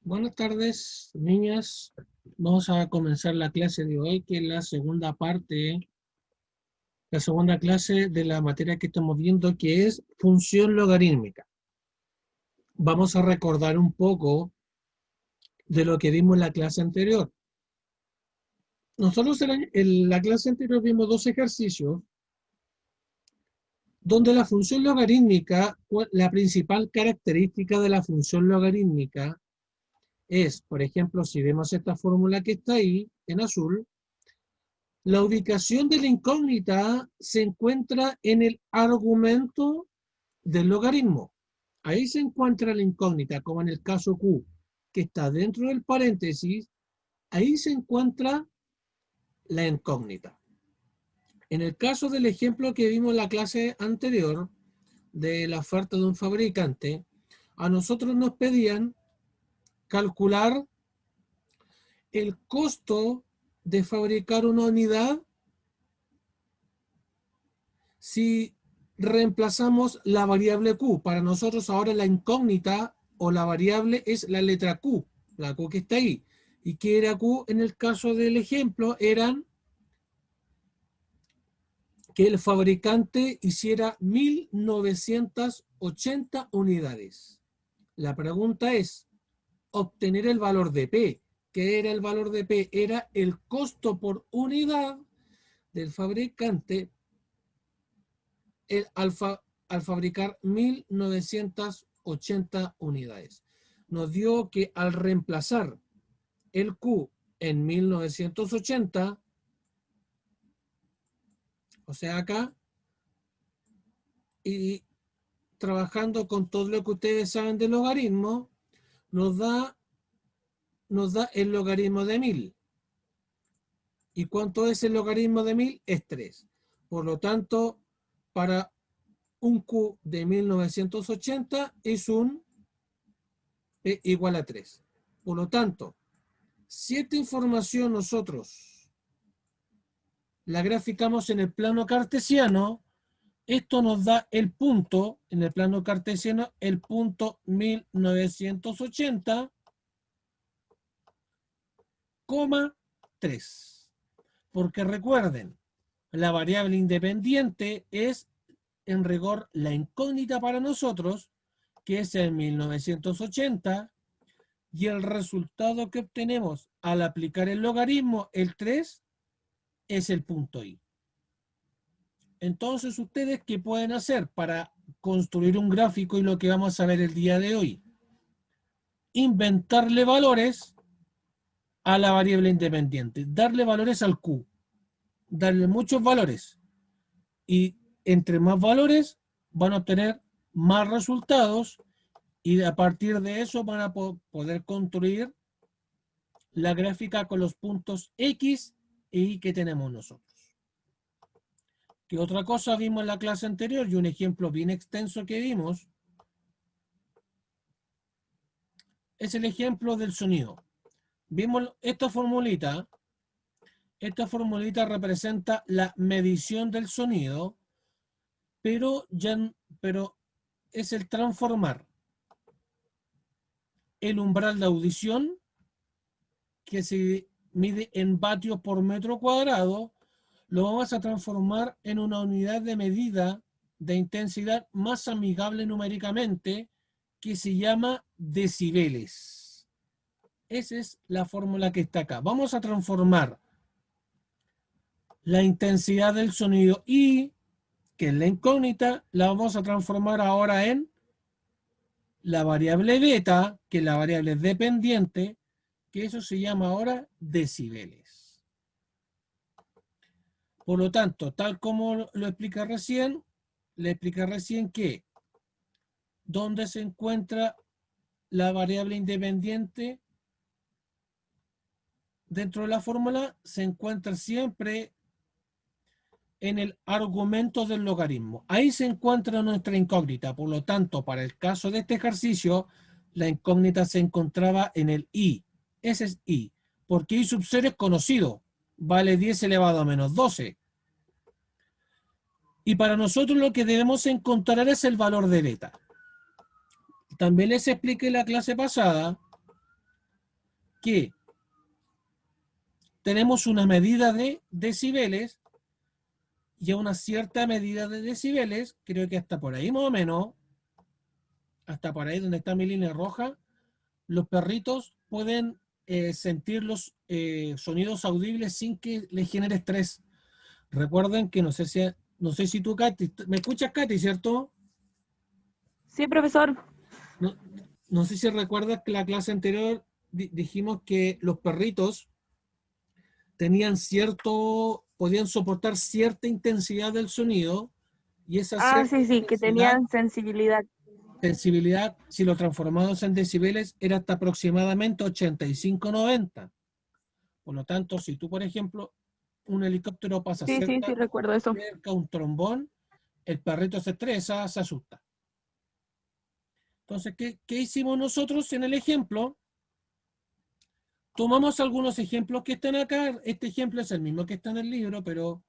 Buenas tardes, niñas. Vamos a comenzar la clase de hoy, que es la segunda parte, la segunda clase de la materia que estamos viendo, que es función logarítmica. Vamos a recordar un poco de lo que vimos en la clase anterior. Nosotros en la clase anterior vimos dos ejercicios donde la función logarítmica, la principal característica de la función logarítmica es, por ejemplo, si vemos esta fórmula que está ahí en azul, la ubicación de la incógnita se encuentra en el argumento del logaritmo. Ahí se encuentra la incógnita, como en el caso Q, que está dentro del paréntesis, ahí se encuentra la incógnita. En el caso del ejemplo que vimos en la clase anterior, de la oferta de un fabricante, a nosotros nos pedían calcular el costo de fabricar una unidad si reemplazamos la variable Q. Para nosotros ahora la incógnita o la variable es la letra Q, la Q que está ahí. ¿Y qué era Q en el caso del ejemplo? Eran que el fabricante hiciera 1980 unidades. La pregunta es, obtener el valor de P. ¿Qué era el valor de P? Era el costo por unidad del fabricante al fabricar 1980 unidades. Nos dio que al reemplazar el Q en 1980, o sea acá, y trabajando con todo lo que ustedes saben del logaritmo, nos da el logaritmo de 1000. ¿Y cuánto es el logaritmo de 1000? Es 3. Por lo tanto, para un Q de 1980 es un P igual a 3. Por lo tanto, si esta información nosotros la graficamos en el plano cartesiano, esto nos da el punto, en el plano cartesiano, el punto 1980,3. Porque recuerden, la variable independiente es en rigor la incógnita para nosotros, que es el 1980, y el resultado que obtenemos al aplicar el logaritmo, el 3, es el punto I. Entonces, ¿ustedes qué pueden hacer para construir un gráfico y lo que vamos a ver el día de hoy? Inventarle valores a la variable independiente, darle valores al Q, darle muchos valores, y entre más valores van a obtener más resultados, y a partir de eso van a poder construir la gráfica con los puntos X e Y que tenemos nosotros. ¿Qué otra cosa vimos en la clase anterior? Y un ejemplo bien extenso que vimos es el ejemplo del sonido. Vimos esta formulita. Esta formulita representa la medición del sonido, pero es el transformar el umbral de audición, que se mide en vatios por metro cuadrado, lo vamos a transformar en una unidad de medida de intensidad más amigable numéricamente, que se llama decibeles. Esa es la fórmula que está acá. Vamos a transformar la intensidad del sonido I, que es la incógnita, la vamos a transformar ahora en la variable beta, que es la variable dependiente, que eso se llama ahora decibeles. Por lo tanto, tal como lo expliqué recién, le expliqué recién que ¿dónde se encuentra la variable independiente dentro de la fórmula? Se encuentra siempre en el argumento del logaritmo. Ahí se encuentra nuestra incógnita. Por lo tanto, para el caso de este ejercicio, la incógnita se encontraba en el I. Ese es I. Porque I sub 0 es conocido. Vale 10 elevado a menos 12. Y para nosotros lo que debemos encontrar es el valor de beta. También les expliqué en la clase pasada que tenemos una medida de decibeles y a una cierta medida de decibeles, creo que hasta por ahí más o menos, hasta por ahí donde está mi línea roja, los perritos pueden sentir los sonidos audibles sin que les genere estrés. Recuerden que no sé si tú, Katy, ¿me escuchas, Katy, cierto? Sí, profesor. No, no sé si recuerdas que la clase anterior dijimos que los perritos tenían podían soportar cierta intensidad del sonido y esa Ah, cierta sí, sí, que intensidad, tenían sensibilidad. sensibilidad, si lo transformamos en decibeles, era hasta aproximadamente 85-90. Por lo tanto, si tú, por ejemplo, un helicóptero pasa Sí, sí, sí, recuerdo eso. cerca a un trombón, el perrito se estresa, se asusta. Entonces, ¿qué hicimos nosotros en el ejemplo? Tomamos algunos ejemplos que están acá. Este ejemplo es el mismo que está en el libro, pero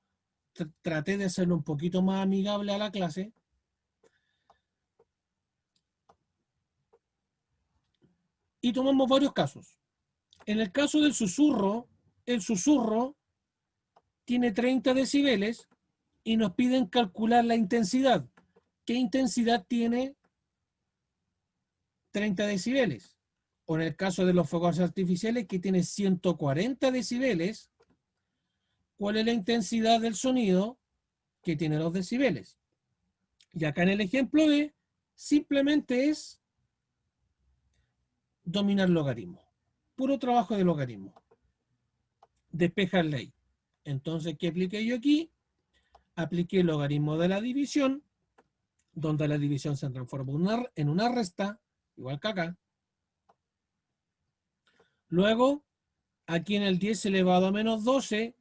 traté de hacerlo un poquito más amigable a la clase. Y tomamos varios casos. En el caso del susurro, el susurro tiene 30 decibeles y nos piden calcular la intensidad. ¿Qué intensidad tiene 30 decibeles? O en el caso de los fuegos artificiales, que tiene 140 decibeles, ¿cuál es la intensidad del sonido que tiene los decibeles? Y acá en el ejemplo B, simplemente es dominar logaritmo. Puro trabajo de logaritmo. Despejar ley. Entonces, ¿qué apliqué yo aquí? Apliqué el logaritmo de la división, donde la división se transforma en una resta, igual que acá. Luego, aquí en el 10 elevado a menos 12,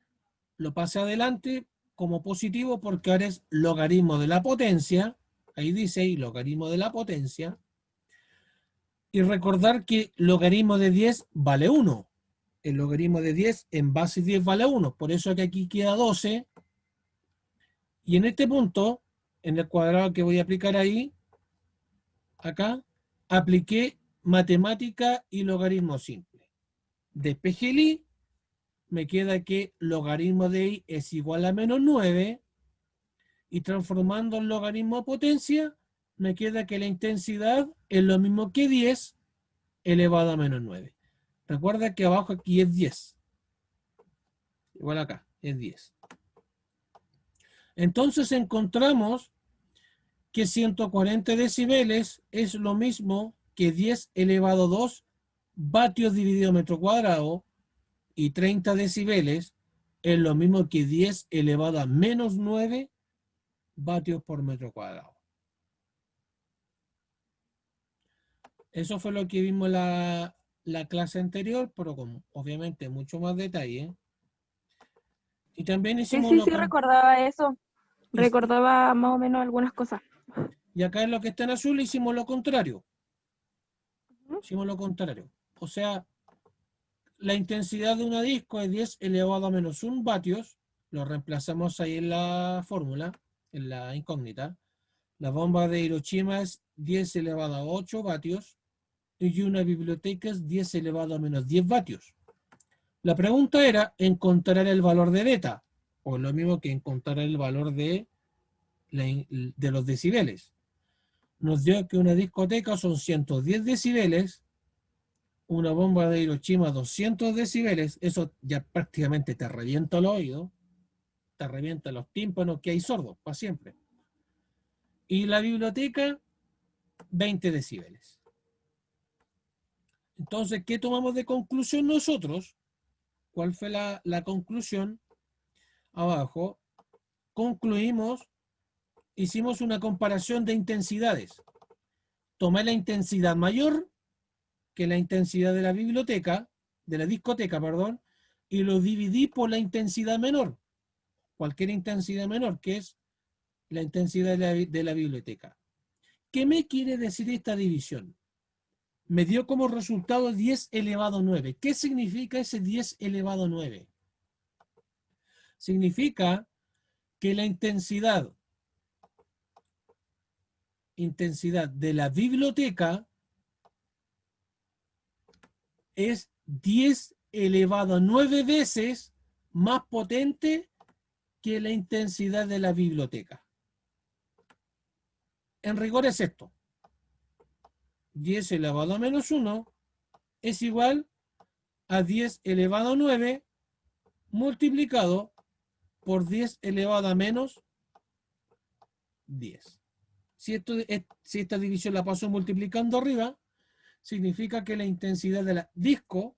lo pasé adelante como positivo porque ahora es logaritmo de la potencia. Ahí dice ahí, logaritmo de la potencia. Y recordar que logaritmo de 10 vale 1. El logaritmo de 10 en base 10 vale 1. Por eso que aquí queda 12. Y en este punto, en el cuadrado que voy a aplicar ahí, acá, apliqué matemática y logaritmo simple. Despejé el i, me queda que logaritmo de i es igual a menos 9, y transformando el logaritmo a potencia, me queda que la intensidad es lo mismo que 10 elevado a menos 9. Recuerda que abajo aquí es 10. Igual acá, es 10. Entonces encontramos que 140 decibeles es lo mismo que 10 elevado a 2 vatios dividido metro cuadrado, y 30 decibeles es lo mismo que 10 elevado a menos 9 vatios por metro cuadrado. Eso fue lo que vimos la clase anterior, pero con obviamente mucho más detalle. Y también Sí, hicimos sí, sí, recordaba eso. y, Recordaba más o menos algunas cosas. y acá en lo que está en azul hicimos lo contrario. Ujú. Hicimos lo contrario. O sea, la intensidad de una disco es 10 elevado a menos 1 vatios. Lo reemplazamos ahí en la fórmula, en la incógnita. La bomba de Hiroshima es 10 elevado a 8 vatios. Y una biblioteca es 10 elevado a menos 10 vatios. La pregunta era encontrar el valor de beta, o lo mismo que encontrar el valor de los decibeles. Nos dio que una discoteca son 110 decibeles, una bomba de Hiroshima 200 decibeles, eso ya prácticamente te revienta el oído, te revienta los tímpanos, que hay sordos para siempre. Y la biblioteca, 20 decibeles. Entonces, ¿qué tomamos de conclusión nosotros? ¿Cuál fue la conclusión? Abajo, concluimos, hicimos una comparación de intensidades. Tomé la intensidad mayor, que la intensidad de la biblioteca, de la discoteca, perdón, y lo dividí por la intensidad menor, cualquier intensidad menor, que es la intensidad de la biblioteca. ¿Qué me quiere decir esta división? Me dio como resultado 10 elevado a 9. ¿Qué significa ese 10 elevado a 9? Significa que la intensidad de la biblioteca es 10 elevado a 9 veces más potente que la intensidad de la biblioteca. En rigor es esto. 10 elevado a menos 1 es igual a 10 elevado a 9 multiplicado por 10 elevado a menos 10. Si esta división la paso multiplicando arriba, significa que la intensidad de la disco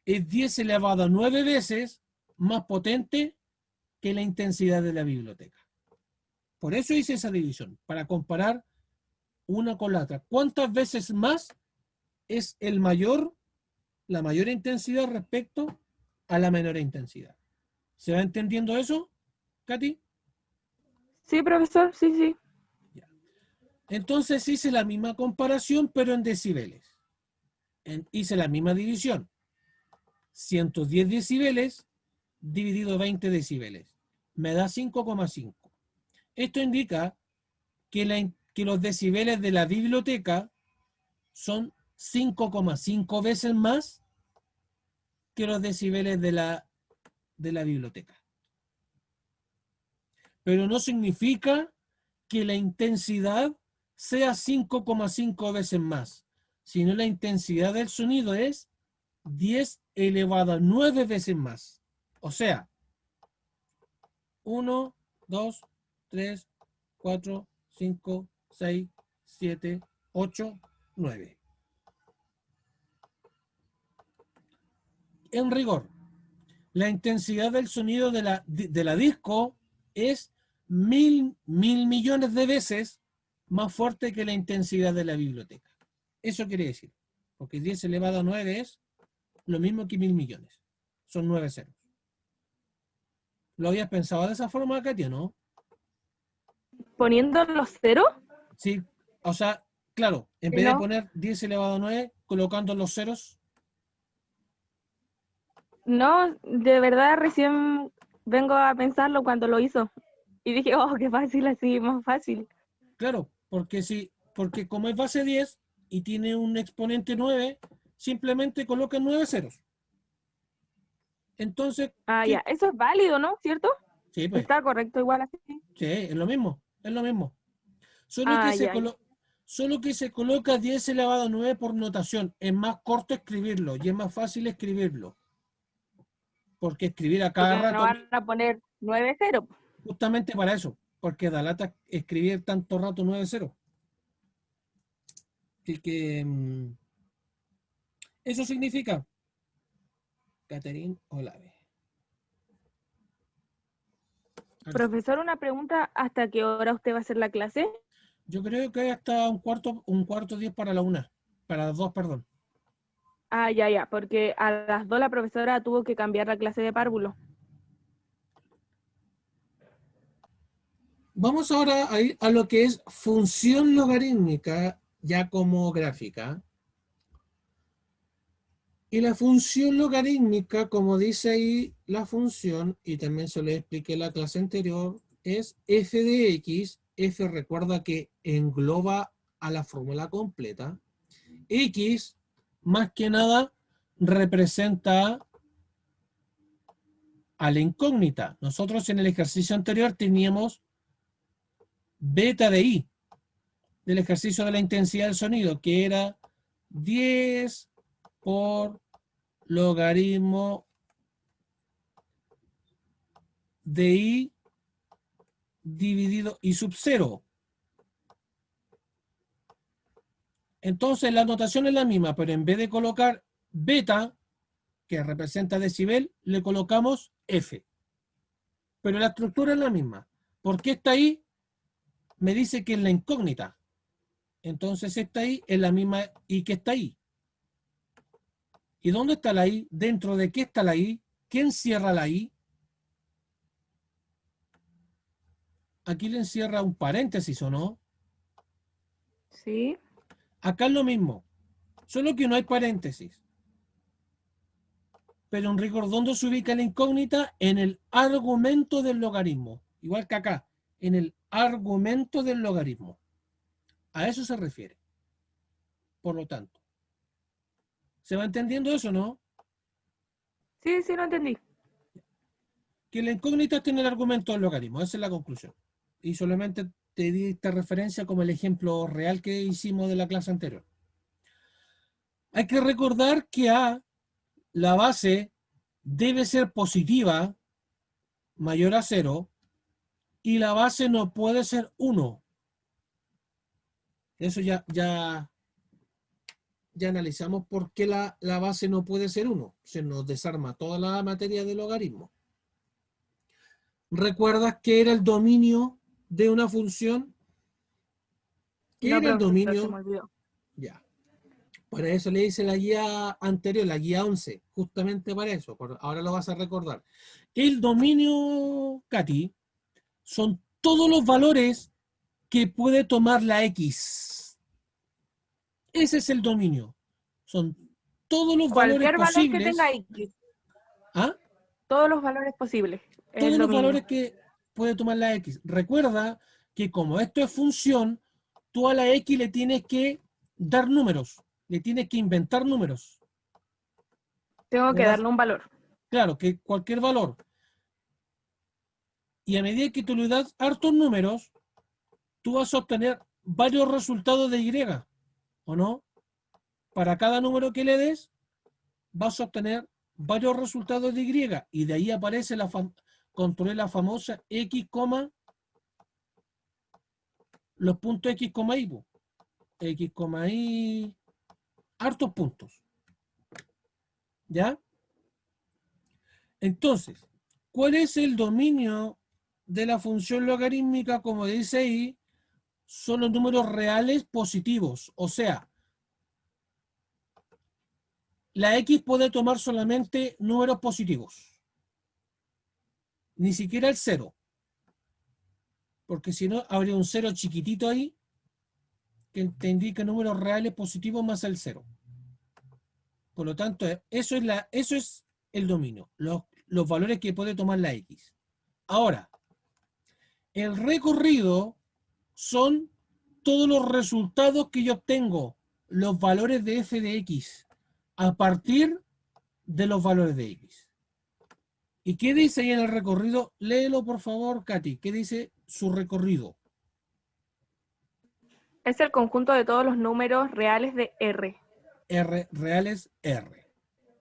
es 10 elevado a 9 veces más potente que la intensidad de la biblioteca. Por eso hice esa división, para comparar una con la otra. ¿Cuántas veces más es la mayor intensidad respecto a la menor intensidad? ¿Se va entendiendo eso, Katy? Sí, profesor, sí, sí. Ya. Entonces hice la misma comparación, pero en decibeles. Hice la misma división. 110 decibeles dividido 20 decibeles. Me da 5,5. Esto indica que los decibeles de la biblioteca son 5,5 veces más que los decibeles de la biblioteca. Pero no significa que la intensidad sea 5,5 veces más, sino la intensidad del sonido es 10 elevado a 9 veces más. O sea, 1, 2, 3, 4, 5, 6, 7, 8, 9. En rigor, la intensidad del sonido de la disco es mil millones de veces más fuerte que la intensidad de la biblioteca. Eso quiere decir, porque 10 elevado a 9 es lo mismo que 1000 millones. Son 9 ceros. ¿Lo habías pensado de esa forma, Katia, no? ¿Poniendo los ceros? Sí, o sea, claro, en vez de No, poner 10 elevado a 9, colocando los ceros. no, de verdad recién vengo a pensarlo cuando lo hizo. Y dije, oh, qué fácil, así, más fácil. Claro, porque como es base 10 y tiene un exponente 9, simplemente coloca 9 ceros. Entonces, Ah, ya, ¿qué? eso es válido, ¿no? ¿Cierto? Sí, pues, Está correcto igual así. sí, es lo mismo, es lo mismo. Solo que Ah, se, ya, colo- solo que se coloca 10 elevado a 9 por notación. Es más corto escribirlo y es más fácil escribirlo. Porque escribir a cada porque no rato, van a poner 9-0. justamente para eso, porque da lata escribir tanto rato 9 ceros. Así que eso significa, Catherine Olave. Profesor, una pregunta, ¿hasta qué hora usted va a hacer la clase? Yo creo que hay hasta un cuarto 10 para la una, para las dos, perdón. Ah, ya, ya, porque a las 2 la profesora tuvo que cambiar la clase de párvulo. Vamos ahora a ir a lo que es función logarítmica, ya como gráfica. Y la función logarítmica, como dice ahí la función, y también se lo expliqué en la clase anterior, es f de x. F recuerda que engloba a la fórmula completa. X, más que nada, representa a la incógnita. Nosotros en el ejercicio anterior teníamos beta de i, del ejercicio de la intensidad del sonido, que era 10 por logaritmo de i dividido i sub 0. Entonces la notación es la misma, pero en vez de colocar beta, que representa decibel, le colocamos f. Pero la estructura es la misma. ¿Por qué está ahí? Me dice que es la incógnita. Entonces esta i es la misma i que está ahí. ¿Y dónde está la i? ¿Dentro de qué está la i? ¿Quién cierra la i? Aquí le encierra un paréntesis, ¿o no? Sí. Acá es lo mismo, solo que no hay paréntesis. Pero en rigor, ¿dónde se ubica la incógnita? En el argumento del logaritmo. Igual que acá, en el argumento del logaritmo. A eso se refiere. Por lo tanto, ¿Se va entendiendo eso, no? Sí, sí, lo entendí. Que la incógnita tiene el argumento del logaritmo, esa es la conclusión. Y solamente te di esta referencia como el ejemplo real que hicimos de la clase anterior. Hay que recordar que A, la base, debe ser positiva, mayor a 0, y la base no puede ser 1. Eso ya analizamos por qué la base no puede ser 1. Se nos desarma toda la materia del logaritmo. ¿Recuerdas qué era el dominio de una función? ¿Qué No, era el profesor, se me dominio? olvidó. Ya. Para eso le hice la guía anterior, la guía 11, justamente para eso. Ahora lo vas a recordar. El dominio, Katy, son todos los valores que puede tomar la X. Ese es el dominio. Son todos los valores Cualquier valor que posibles. tenga X, ¿Ah? todos los valores posibles, es el Todos los dominio. valores que puede tomar la X. Recuerda que como esto es función, tú a la X le tienes que dar números, le tienes que inventar números. Tengo que darle un valor. Claro, que cualquier valor. Y a medida que tú le das hartos números, tú vas a obtener varios resultados de Y, ¿o no? Para cada número que le des, vas a obtener varios resultados de Y. Y de ahí aparece construir la famosa X, los puntos X, Y. X, Y, hartos puntos. ¿Ya? Entonces, ¿cuál es el dominio de la función logarítmica? Como dice ahí, son los números reales positivos. O sea, la X puede tomar solamente números positivos. Ni siquiera el 0. Porque si no, habría un 0 chiquitito ahí que te indica números reales positivos más el 0. Por lo tanto, eso es el dominio. Los valores que puede tomar la X. Ahora, el recorrido son todos los resultados que yo obtengo, los valores de f de x, a partir de los valores de x. ¿Y qué dice ahí en el recorrido? Léelo, por favor, Katy. ¿Qué dice su recorrido? Es el conjunto de todos los números reales de R. R reales, R.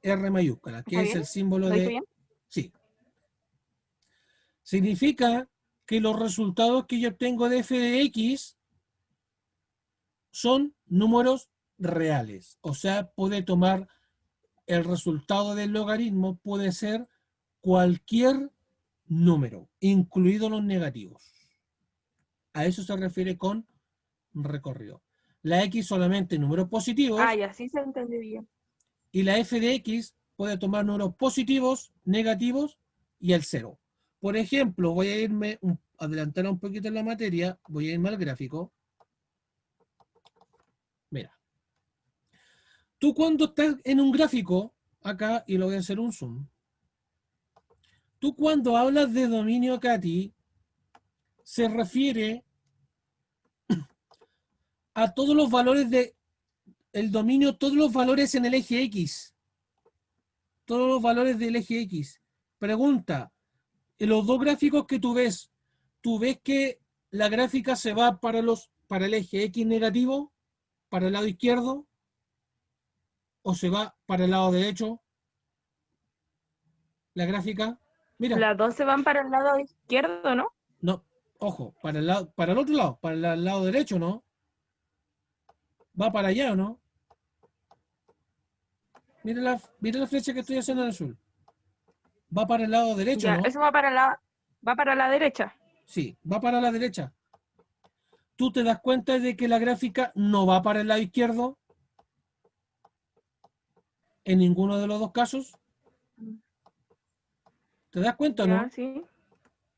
R mayúscula, que ¿Está es bien? el símbolo ¿Lo hice de... bien? Sí. Significa que los resultados que yo obtengo de f de x son números reales. O sea, puede tomar el resultado del logaritmo, puede ser cualquier número, incluidos los negativos. A eso se refiere con recorrido. La X solamente números Ah, positivos, y así se entendió bien. y la f de X puede tomar números positivos, negativos y el 0. Por ejemplo, voy a adelantar un poquito en la materia, voy a irme al gráfico. Mira, tú cuando estás en un gráfico, acá, y lo voy a hacer un zoom, tú cuando hablas de dominio, Katy, se refiere a todos los valores el dominio, todos los valores en el eje X, todos los valores del eje X. Pregunta, en los dos gráficos que tú ves que la gráfica se va para el eje X negativo, para el lado izquierdo, o se va para el lado derecho, la gráfica. Mira, Las dos se van para el lado izquierdo, ¿no? no, ojo, para el otro lado, para el lado derecho, ¿no? Va para allá, ¿o no? Mira la flecha que estoy haciendo en azul. Va para el lado derecho, Ya, ¿no? eso va para la derecha. Sí, va para la derecha. ¿Tú te das cuenta de que la gráfica no va para el lado izquierdo en ninguno de los dos casos? ¿Te das cuenta o Ya, no? sí,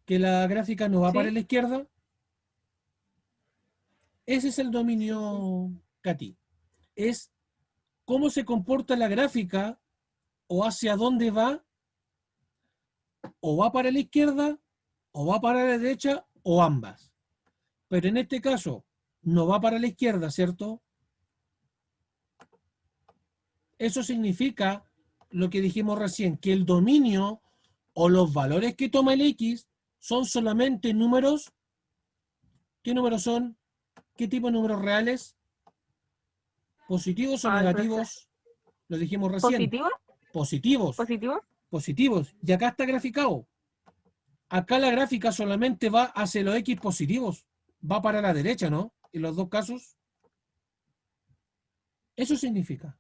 Que la gráfica no va para sí. la izquierda. Ese es el dominio, Katy. Es cómo se comporta la gráfica o hacia dónde va, o va para la izquierda, o va para la derecha, o ambas. Pero en este caso, no va para la izquierda, ¿cierto? Eso significa lo que dijimos recién, que el dominio o los valores que toma el X son solamente números. ¿Qué números son? ¿Qué tipo de números reales? ¿Positivos o Ay, profe. negativos? Lo dijimos recién. ¿Positivo? Positivos. ¿Positivo? Positivos. Y acá está graficado. Acá la gráfica solamente va hacia los X positivos. Va para la derecha, ¿no? En los dos casos. Eso significa.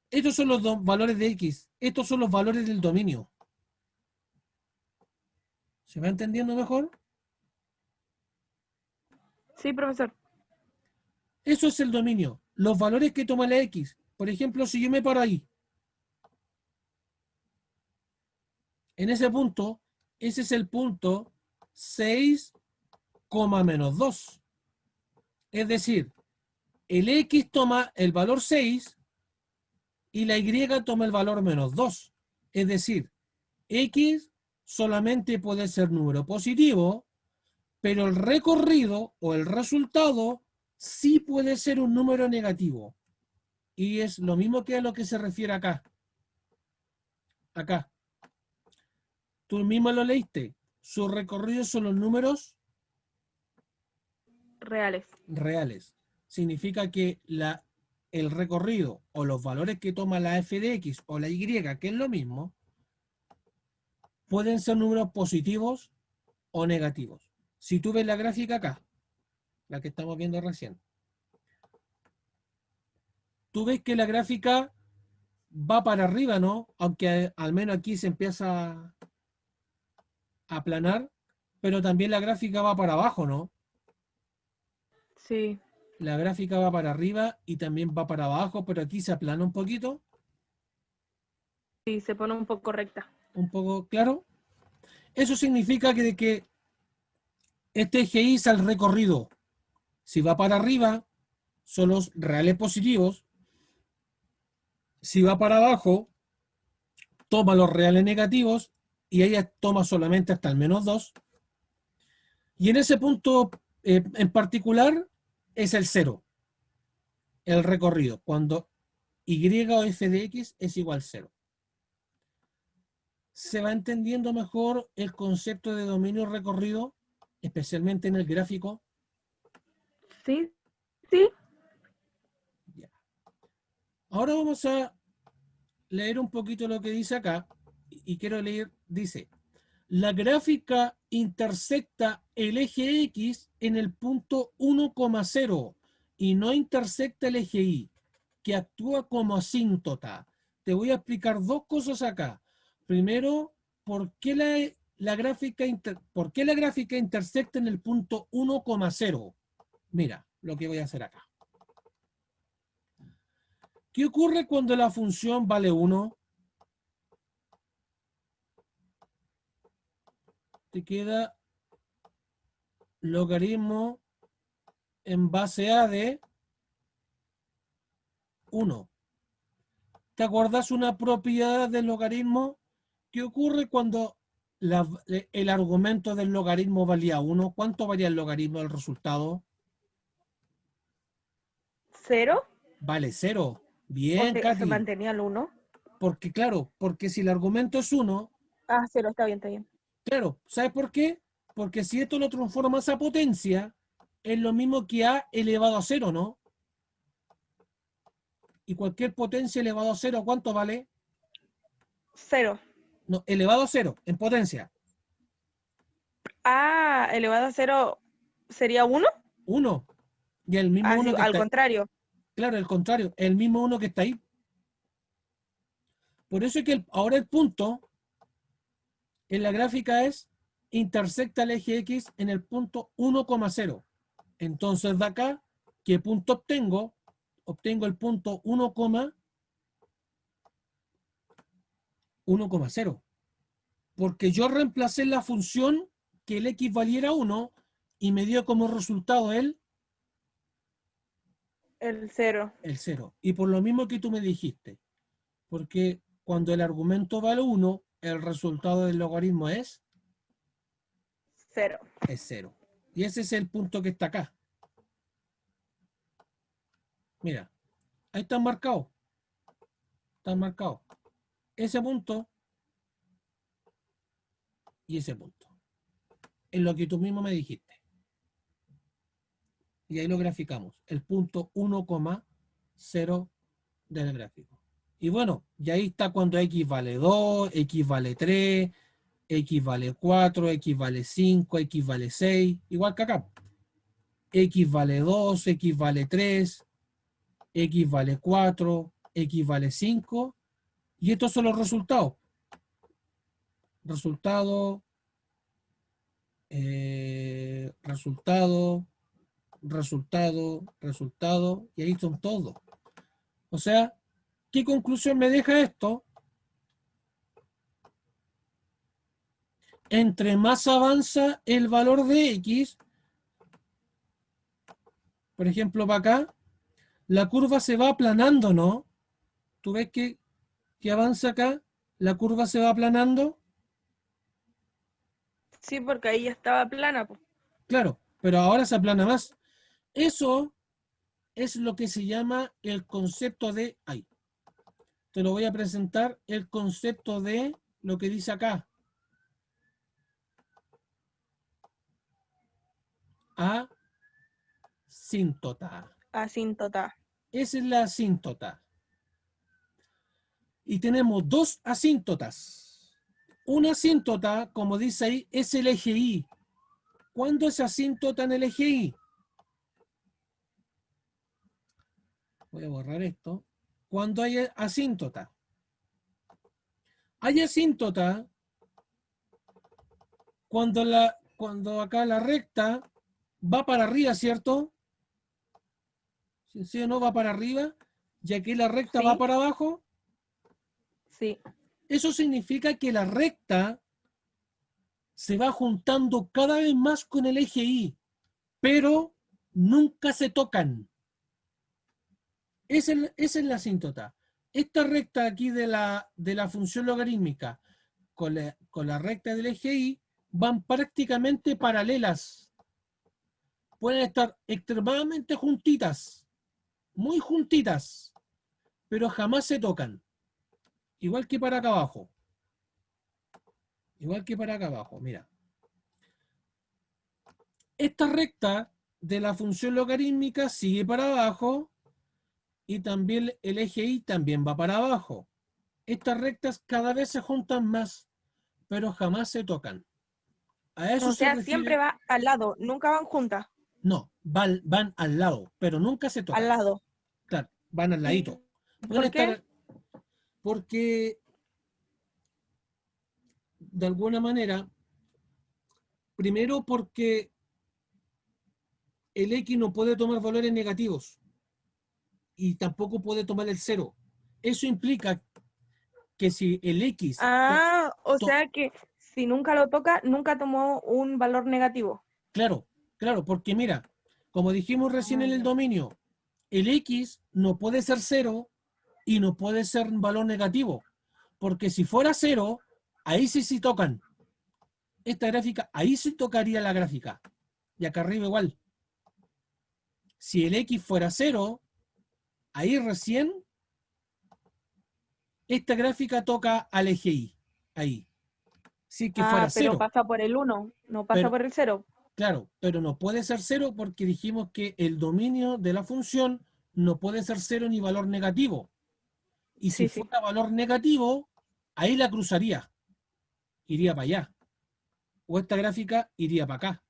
Estos son los valores de X. Estos son los valores del dominio. ¿Se va entendiendo mejor? Sí, profesor. Eso es el dominio. Los valores que toma la X. Por ejemplo, si yo me paro ahí, en ese punto, ese es el punto 6, menos 2. Es decir, el X toma el valor 6 y la Y toma el valor menos 2. Es decir, X solamente puede ser número positivo, pero el recorrido o el resultado sí puede ser un número negativo. Y es lo mismo que a lo que se refiere acá. Acá. Tú mismo lo leíste. Su recorrido son los números Reales. reales. Significa que el recorrido o los valores que toma la f de x o la y, que es lo mismo, pueden ser números positivos o negativos. Si tú ves la gráfica acá, la que estamos viendo recién, tú ves que la gráfica va para arriba, ¿no? Aunque al menos aquí se empieza a aplanar, pero también la gráfica va para abajo, ¿no? Sí. La gráfica va para arriba y también va para abajo, pero aquí se aplana un poquito, Sí, se pone un poco recta. un poco claro. Eso significa que este eje Y es el recorrido. Si va para arriba, son los reales positivos. Si va para abajo, toma los reales negativos y ella toma solamente hasta el menos 2. Y en ese punto en particular es el cero, el recorrido, cuando y o f de x es igual a 0. ¿Se va entendiendo mejor el concepto de dominio recorrido, especialmente en el gráfico? Sí, sí. Ya. Ahora vamos a leer un poquito lo que dice acá, y quiero leer, dice, la gráfica intersecta el eje X en el punto 1,0 y no intersecta el eje Y, que actúa como asíntota. Te voy a explicar dos cosas acá. Primero, ¿por qué por qué la gráfica intersecta en el punto 1,0? Mira lo que voy a hacer acá. ¿Qué ocurre cuando la función vale 1? Te queda logaritmo en base a de 1. ¿Te acuerdas una propiedad del logaritmo? ¿Qué ocurre cuando el argumento del logaritmo valía 1? ¿Cuánto valía el logaritmo del resultado? ¿Cero? Vale 0. ¿O Bien, se Katy. mantenía el uno? Porque claro, porque si el argumento es 1, Ah, cero, está bien, está bien. claro, ¿sabes por qué? Porque si esto lo transformas a potencia, es lo mismo que a elevado a 0, ¿no? Y cualquier potencia elevado a 0, ¿cuánto vale? Cero. No, elevado a 0, en potencia. Ah, elevado a cero sería uno. 1. Y el mismo Ah, sí, 1 que al está ahí. contrario. Claro, el contrario, el mismo 1 que está ahí. Por eso es que ahora el punto en la gráfica es intersecta el eje X en el punto 1,0. Entonces de acá, ¿qué punto obtengo? Obtengo el punto 1,0. Porque yo reemplacé la función que el X valiera 1 y me dio como resultado El cero. el 0. Y por lo mismo que tú me dijiste, porque cuando el argumento vale 1, el resultado del logaritmo Cero. es 0. Y ese es el punto que está acá. Mira, ahí está marcado. Están marcados. Ese punto y ese punto. Es lo que tú mismo me dijiste. Y ahí lo graficamos. El punto 1,0 del gráfico. Y bueno, y ahí está cuando X vale 2, X vale 3, X vale 4, X vale 5, X vale 6. Igual que acá. X vale 2, X vale 3, X vale 4, X vale 5. Y estos son los resultados. Resultado, resultado, resultado, y ahí son todos. O sea, ¿qué conclusión me deja esto? Entre más avanza el valor de X, por ejemplo, para acá, la curva se va aplanando, ¿no? ¿Tú ves que avanza acá? La curva se va aplanando. Sí, porque ahí ya estaba plana, po. Claro, pero ahora se aplana más. Eso es lo que se llama el concepto de... Ay, te lo voy a presentar, el concepto de lo que dice acá. Asíntota. Asíntota. Esa es la asíntota. Y tenemos dos asíntotas. Una asíntota, como dice ahí, es el eje Y. ¿Cuándo es asíntota en el eje Y? Voy a borrar esto. Cuando hay asíntota. Hay asíntota cuando acá la recta va para arriba, ¿cierto? Si o no va para arriba, y aquí la recta va Sí, para abajo. sí. Eso significa que la recta se va juntando cada vez más con el eje Y, pero nunca se tocan. Esa es la asíntota. Esta recta aquí de la función logarítmica con la recta del eje Y van prácticamente paralelas. Pueden estar extremadamente juntitas, muy juntitas, pero jamás se tocan. Igual que para acá abajo. Igual que para acá abajo, mira. Esta recta de la función logarítmica sigue para abajo y también el eje Y también va para abajo. Estas rectas cada vez se juntan más, pero jamás se tocan. A eso O se sea, siempre refiere. va al lado, nunca van juntas, No, van al lado, pero nunca se al tocan. lado. Claro, van al ladito. Pueden ¿Por qué? estar porque, de alguna manera, primero porque el X no puede tomar valores negativos y tampoco puede tomar el cero. Eso implica que si el X... Ah, o sea que si nunca lo toca, nunca tomó un valor negativo. Claro, claro, porque mira, como dijimos recién Ah, en el ya. dominio, el X no puede ser cero y no puede ser un valor negativo, porque si fuera cero, ahí sí tocan. Esta gráfica, ahí sí tocaría la gráfica. Y acá arriba igual. Si el X fuera cero, ahí recién esta gráfica toca al eje Y. Ahí. Si que fuera Ah, pero cero. pasa por el 1, no pasa Pero, por el 0. claro, pero no puede ser cero porque dijimos que el dominio de la función no puede ser cero ni valor negativo. Y si Sí, sí. fuera valor negativo, ahí la cruzaría. Iría para allá. O esta gráfica iría para acá.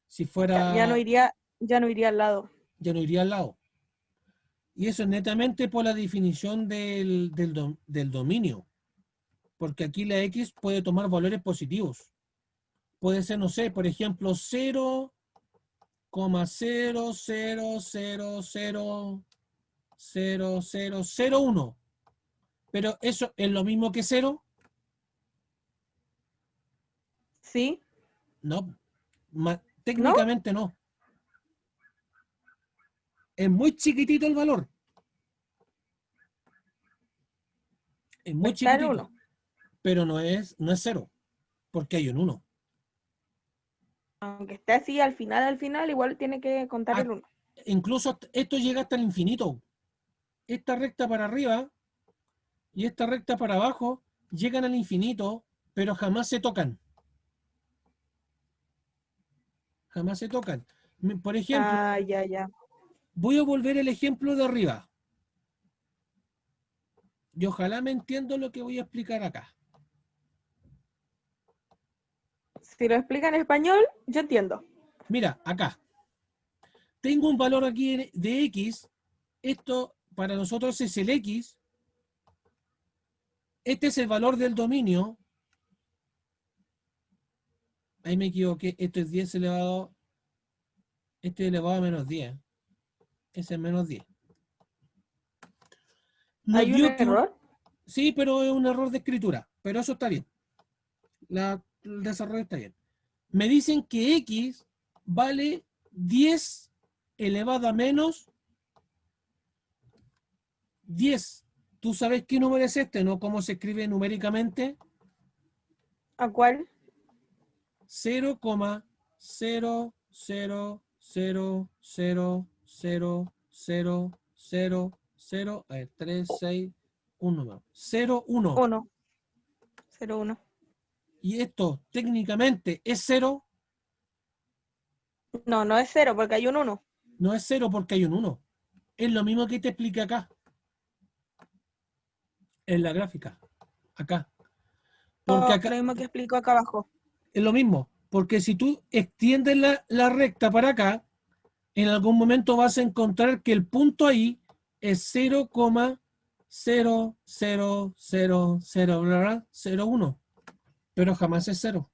Si Ya no fuera, iría, ya no iría al lado. ya no iría al lado. Y eso es netamente por la definición del dominio. Porque aquí la X puede tomar valores positivos. Puede ser, no sé, por ejemplo, 0,0000001. Pero eso es lo mismo que cero. ¿Sí? No, ¿No? técnicamente no. Es muy chiquitito el valor. Es muy Está el chiquitito. 1. Pero no es cero. Porque hay un uno. Aunque esté así al final, igual tiene que contar el 1. Incluso esto llega hasta el infinito. esta recta para arriba y esta recta para abajo llegan al infinito, pero jamás se tocan. Jamás se tocan. Por ejemplo, Ah, ya, ya. voy a volver el ejemplo de arriba. Y ojalá me entiendo lo que voy a explicar acá. Si lo explica en español, yo entiendo. Mira, acá. Tengo un valor aquí de X. Esto para nosotros es el X. Este es el valor del dominio. Ahí me equivoqué. Esto es 10 elevado. Este es elevado a menos 10. Ese es menos 10. Nos ¿Hay un dio que error? sí, pero es un error de escritura. Pero eso está bien. El desarrollo está bien. Me dicen que X vale 10 elevado a menos 10. ¿Tú sabes qué número es este, no? ¿Cómo se escribe numéricamente? ¿A cuál? 0,0000000. A ver, 3, 6, un número. 0, 1. 1. 01. Y esto técnicamente es 0. No, no es 0 porque hay un 1. No es 0 porque hay un 1. Es lo mismo que te expliqué acá. En la gráfica. Acá. Porque Lo acá mismo que explico acá abajo. es lo mismo. Porque si tú extiendes la recta para acá, en algún momento vas a encontrar que el punto ahí es 0,0000001, pero jamás es 0.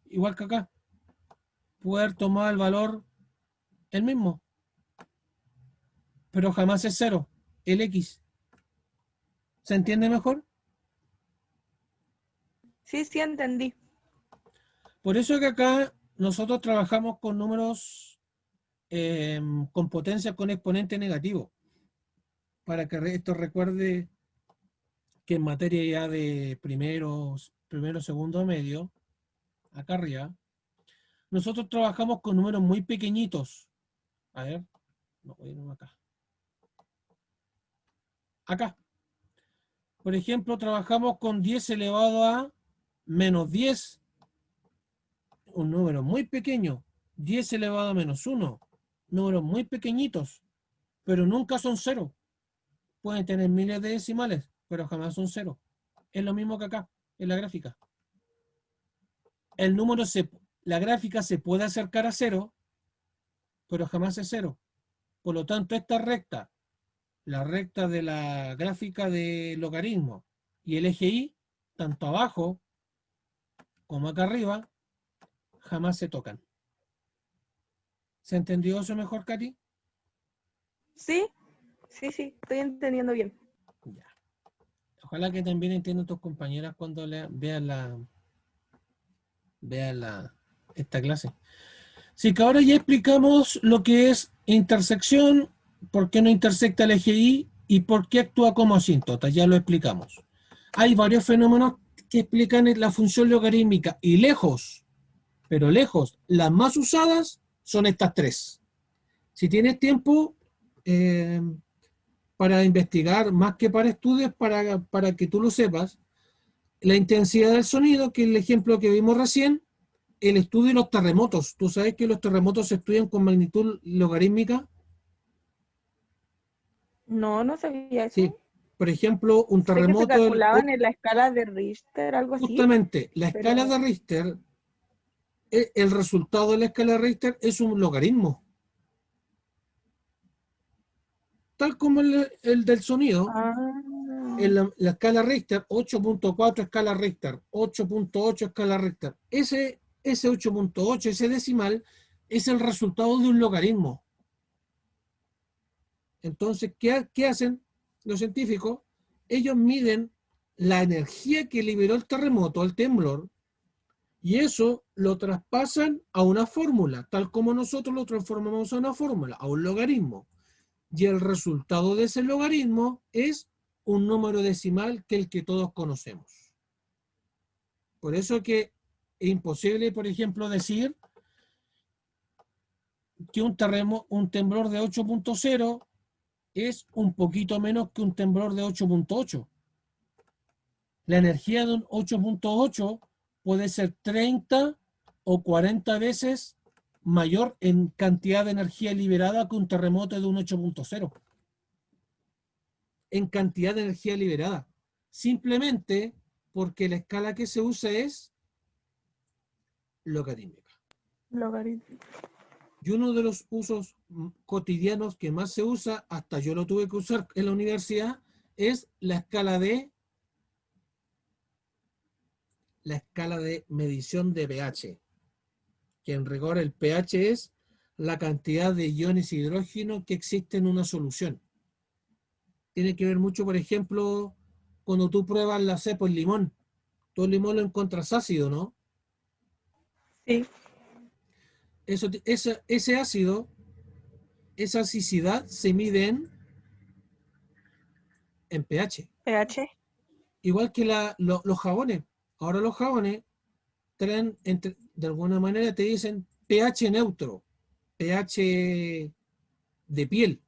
Igual que acá. Poder tomar el valor el mismo, pero jamás es 0. El X. ¿Se entiende mejor? Sí, sí, entendí. Por eso que acá nosotros trabajamos con números con potencia con exponente negativo, para que esto recuerde que en materia ya de primero, segundo medio, acá arriba, nosotros trabajamos con números muy pequeñitos. A ver, no, voy a irme acá. Acá. Por ejemplo, trabajamos con 10 elevado a menos 10, un número muy pequeño. 10 elevado a menos 1, números muy pequeñitos, pero nunca son 0. Pueden tener miles de decimales, pero jamás son 0. Es lo mismo que acá, en la gráfica. El número la gráfica se puede acercar a 0, pero jamás es 0. Por lo tanto, esta recta, la recta de la gráfica de logaritmo y el eje Y, tanto abajo como acá arriba, jamás se tocan. ¿Se entendió eso mejor, Katy? Sí, sí, sí, estoy entendiendo bien. Ya. Ojalá que también entiendan tus compañeras cuando vean esta clase. Así que ahora ya explicamos lo que es intersección, por qué no intersecta el eje y por qué actúa como asíntota. Ya lo explicamos. Hay varios fenómenos que explican la función logarítmica y lejos, pero lejos, las más usadas son estas tres. Si tienes tiempo para investigar, más que para estudios, para que tú lo sepas, la intensidad del sonido, que es el ejemplo que vimos recién, el estudio de los terremotos. ¿Tú sabes que los terremotos se estudian con magnitud logarítmica? No, no sabía Sí. eso. Por ejemplo, un Sé que se terremoto, calculaban en la escala de Richter, algo así, justamente la escala pero de Richter, el resultado de la escala de Richter es un logaritmo. Tal como el del sonido, ah, en la escala Richter, 8.4 escala Richter, 8.8 escala Richter. Ese 8.8, ese decimal, es el resultado de un logaritmo. Entonces, ¿qué hacen los científicos? Ellos miden la energía que liberó el terremoto, el temblor, y eso lo traspasan a una fórmula, tal como nosotros lo transformamos a una fórmula, a un logaritmo. Y el resultado de ese logaritmo es un número decimal que el que todos conocemos. Por eso que es imposible, por ejemplo, decir que un temblor de 8.0 es un poquito menos que un temblor de 8.8. La energía de un 8.8 puede ser 30 o 40 veces mayor en cantidad de energía liberada que un terremoto de un 8.0. En cantidad de energía liberada. Simplemente porque la escala que se usa es logarítmica. Logaritmo. Y uno de los usos cotidianos que más se usa, hasta yo lo tuve que usar en la universidad, es la escala de medición de pH, que en rigor el pH es la cantidad de iones hidrógeno que existe en una solución. Tiene que ver mucho, por ejemplo, cuando tú pruebas la cepa en limón. Tú el limón lo encuentras ácido, ¿no? Sí. Ese ácido, esa asicidad se mide en pH. pH. Igual que los jabones. Ahora los jabones traen, de alguna manera te dicen pH neutro, pH de piel.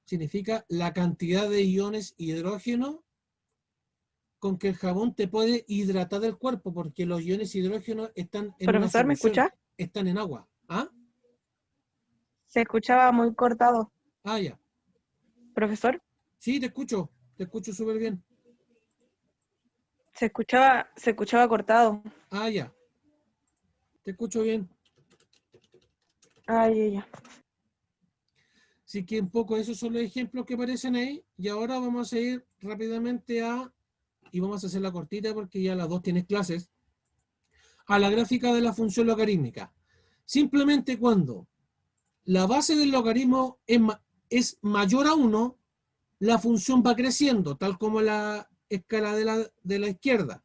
Significa la cantidad de iones hidrógeno con que el jabón te puede hidratar el cuerpo, porque los iones hidrógeno están en una Profesor, ¿me solución, escucha? están en agua. ¿Ah? Se escuchaba muy cortado. Ah, ya. Profesor, Sí, te escucho súper bien. se escuchaba cortado. Ah, ya, te escucho bien. Ay, ya. Así que un poco esos son los ejemplos que aparecen ahí. Y ahora vamos a ir rápidamente y vamos a hacer la cortita porque ya las dos tienes clases, a la gráfica de la función logarítmica. Simplemente cuando la base del logaritmo es mayor a 1, la función va creciendo, tal como la escala de la izquierda.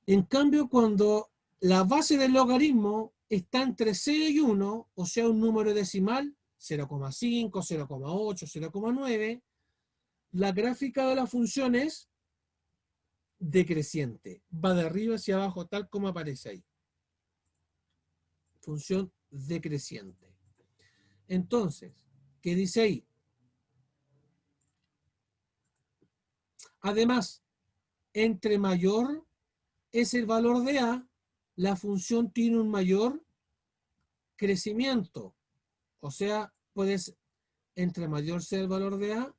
En cambio, cuando la base del logaritmo está entre 0 y 1, o sea, un número decimal, 0,5, 0,8, 0,9, la gráfica de la función es decreciente, va de arriba hacia abajo, tal como aparece ahí. Función decreciente. Entonces, ¿qué dice ahí? Además, entre mayor es el valor de A, la función tiene un mayor crecimiento. O sea, entre mayor sea el valor de A,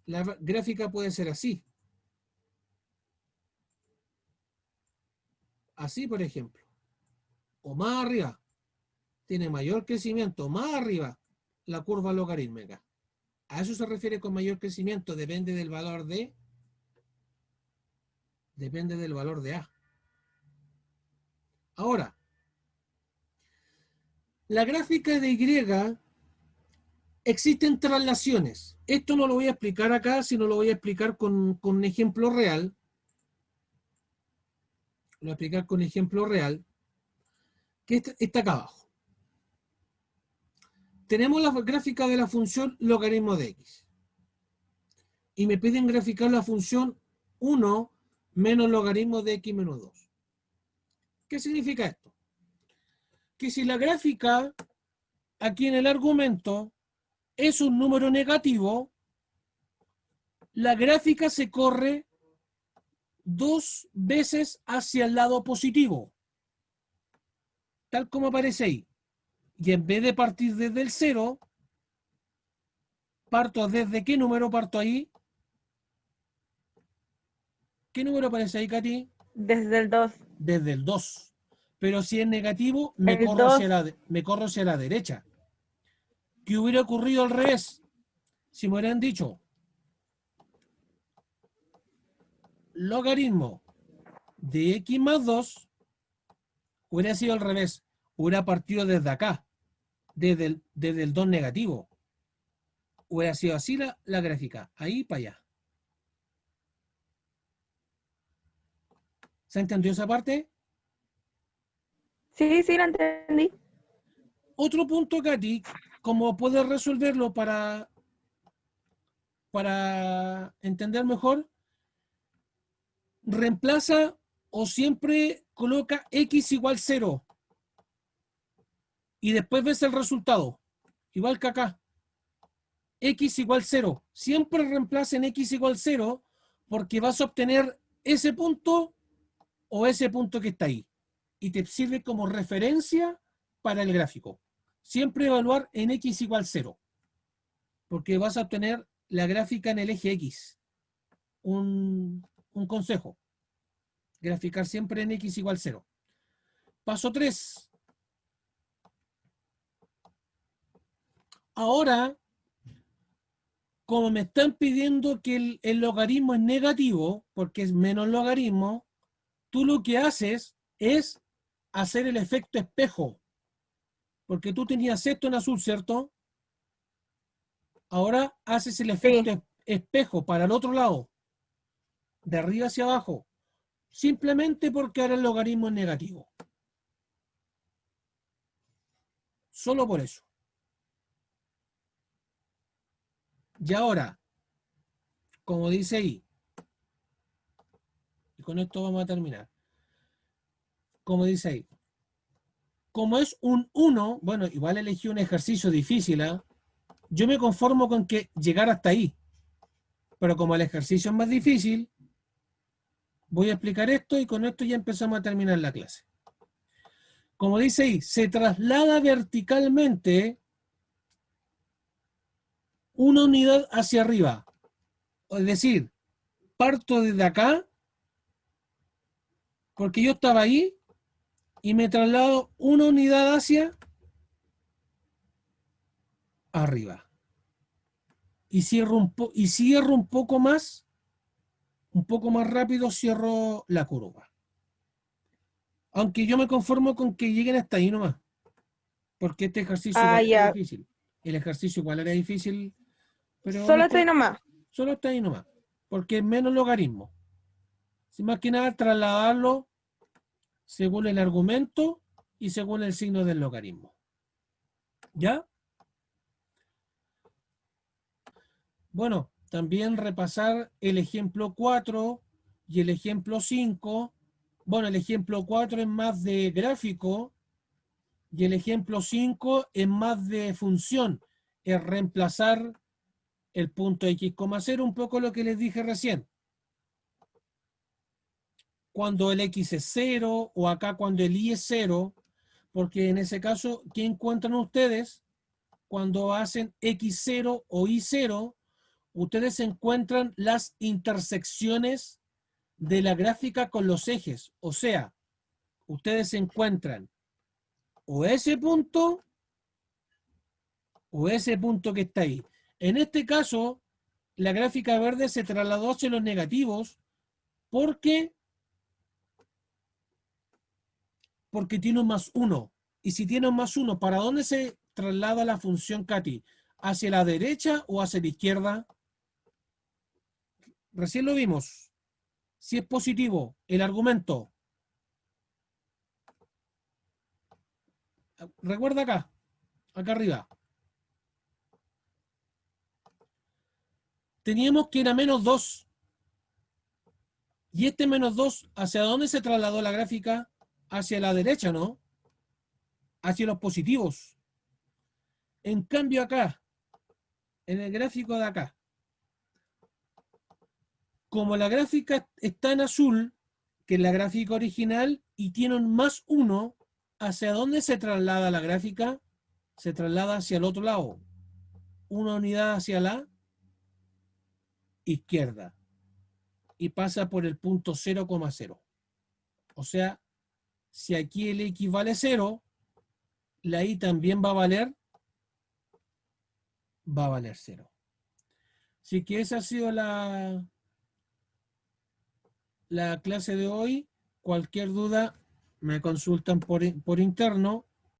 la gráfica puede ser así. Así, por ejemplo. O más arriba, tiene mayor crecimiento. Más arriba, la curva logarítmica. A eso se refiere con mayor crecimiento. Depende del valor de A. Ahora, la gráfica de Y existen traslaciones. Esto no lo voy a explicar acá, sino lo voy a explicar con un ejemplo real. Lo voy a explicar con un ejemplo real, que está acá abajo. Tenemos la gráfica de la función logaritmo de x. Y me piden graficar la función 1 menos logaritmo de x menos 2. ¿Qué significa esto? Que si la gráfica aquí en el argumento es un número negativo, la gráfica se corre 2 veces hacia el lado positivo, tal como aparece ahí. Y en vez de partir desde el 0, parto desde ¿qué número parto ahí? ¿Qué número aparece ahí, Katy? Desde el 2. Desde el 2. Pero si es negativo, me El corro 2. hacia la derecha. ¿Qué hubiera ocurrido al revés? Si me hubieran dicho logaritmo de x más 2, hubiera sido al revés. Hubiera partido desde acá, desde el 2 negativo. Hubiera sido así la gráfica, ahí para allá. ¿Se entendió esa parte? Sí, sí, lo entendí. Otro punto, Katy, ¿cómo puedes resolverlo para entender mejor? Reemplaza o siempre coloca x igual 0. y después ves el resultado, igual que acá. X igual 0. Siempre reemplaza en X igual 0 porque vas a obtener ese punto o ese punto que está ahí. Y te sirve como referencia para el gráfico. Siempre evaluar en X igual 0. Porque vas a obtener la gráfica en el eje X. Un consejo. Graficar siempre en X igual 0. Paso 3. Ahora, como me están pidiendo que el logaritmo es negativo, porque es menos logaritmo, tú lo que haces es hacer el efecto espejo. Porque tú tenías esto en azul, ¿cierto? Ahora haces el efecto Sí. espejo para el otro lado, de arriba hacia abajo, simplemente porque ahora el logaritmo es negativo. Solo por eso. Y ahora, como dice ahí, y con esto vamos a terminar, como dice ahí, como es un 1, bueno, igual elegí un ejercicio difícil, ¿eh? Yo me conformo con que llegar hasta ahí, pero como el ejercicio es más difícil, voy a explicar esto y con esto ya empezamos a terminar la clase. Como dice ahí, se traslada verticalmente una unidad hacia arriba. Es decir, parto desde acá, porque yo estaba ahí, y me traslado una unidad hacia arriba. Y cierro un poco más rápido cierro la curva. Aunque yo me conformo con que lleguen hasta ahí nomás, porque este ejercicio Ah, igual era ya. difícil. El ejercicio igual era difícil, pero Solo estoy nomás. solo está ahí nomás, porque es menos logaritmo. Sin más que nada, trasladarlo según el argumento y según el signo del logaritmo. ¿Ya? Bueno, también repasar el ejemplo 4 y el ejemplo 5. Bueno, el ejemplo 4 es más de gráfico y el ejemplo 5 es más de función. Es reemplazar el punto x, 0, un poco lo que les dije recién. Cuando el x es 0 o acá cuando el y es 0, porque en ese caso, ¿qué encuentran ustedes? Cuando hacen x0 o y0, ustedes encuentran las intersecciones de la gráfica con los ejes. O sea, ustedes encuentran o ese punto que está ahí. En este caso, la gráfica verde se trasladó hacia los negativos porque tiene un más 1. Y si tiene un más 1, ¿para dónde se traslada la función Katy? ¿Hacia la derecha o hacia la izquierda? Recién lo vimos. Si es positivo, el argumento. Recuerda acá arriba. Teníamos que era menos 2. Y este menos 2, ¿hacia dónde se trasladó la gráfica? Hacia la derecha, ¿no? Hacia los positivos. En cambio acá, en el gráfico de acá, como la gráfica está en azul, que es la gráfica original, y tiene un más 1, ¿hacia dónde se traslada la gráfica? Se traslada hacia el otro lado. Una unidad hacia la izquierda. Y pasa por el punto 0,0. O sea, si aquí el X vale 0, la Y también va a valer 0. Así que esa ha sido la clase de hoy. Cualquier duda me consultan por interno